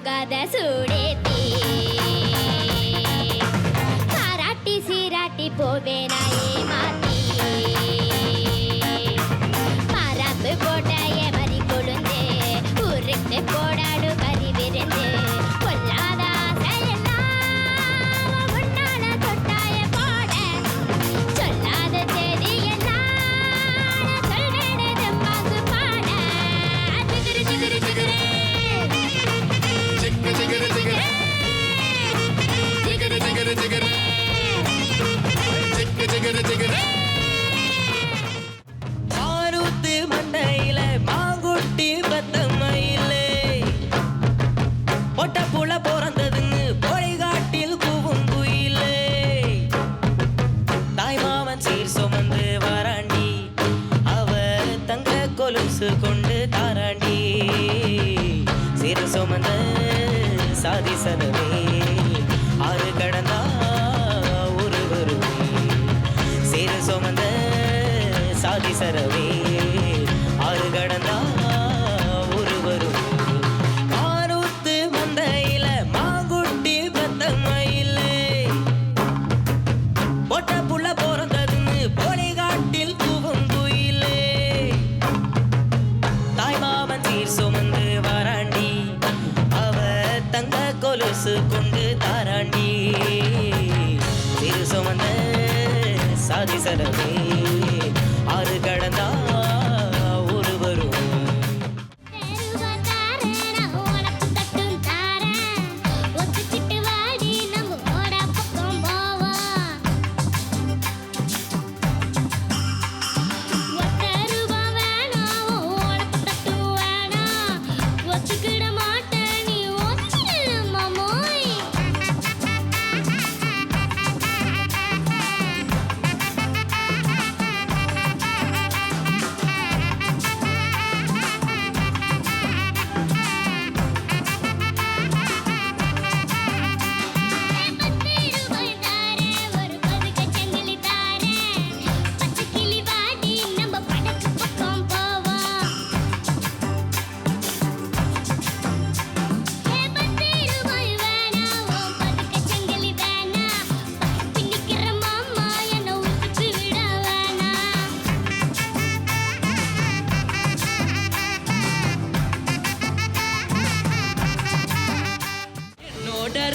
போகாத சூடேத்தி பாராட்டி சீராட்டி போவேனா ஏமாத்தி மரப்பு போட்ட எமரி கொழுந்து உருட்டு போடாடு கறி விருந்து கொல்லாத ஆசையெல்லாம் முன்னால தொட்டாய போட சொல்லாத செய்தி எல்லாம் சொல்வேனே தம்மாக்கு பாட ஜிகிரு ஜிகிரு ஜிகிரு ஜிகிரு ஜிகிரு ஜிகிரு ஜிகிரு ஜிகிரு ஜிகிரு ஜிகிரு ஜிகிரு மாருத்து மண்டையில மாங்குட்டி பத்தமையிலே பொட்ட புல பிறந்ததுன்னு பொய்காட்டில் கூவும் குயிலே தாய் மாமன் சீர் சுமந்து வராண்டி அவ தங்க கொலுசு கொண்டு தாராண்டி சீர் சுமந்த சாதி சனமே ஆறு கடந்தா ஒரு வருவே சீர் சுமந்த சாதி சரவே ஆறு கடந்தா ஒரு வருவே மாருத்து மந்தையில மாங்குட்டி பத்தமையிலே பொட்ட புள்ள பிறந்ததுன்னு பொலிகாட்டில் கூவும் குயிலே தாய் மாமன் சீர் சுமந்து வராண்டி அவ தங்க கொலுசு கொண்டு தாராண்டி சீர் சுமந்த சாதி சரவே ஆறு கடந்தா ஒரு வரும்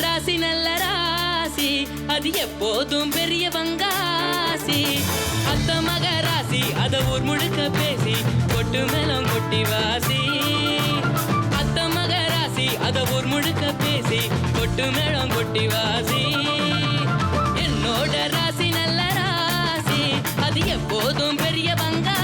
ராசி நல்ல ராசி அது எப்போதும் பெரிய வங்காசி அத்த மக ராசி அத ஊர் முழுக்க பேசி கொட்டு மேலம் கொட்டி வாசி அத்த மக ராசி அத ஊர் முழுக்க பேசி கொட்டு மேளம் கொட்டி வாசி என்னோட ராசி நல்ல ராசி அது எப்போதும் பெரிய வங்கா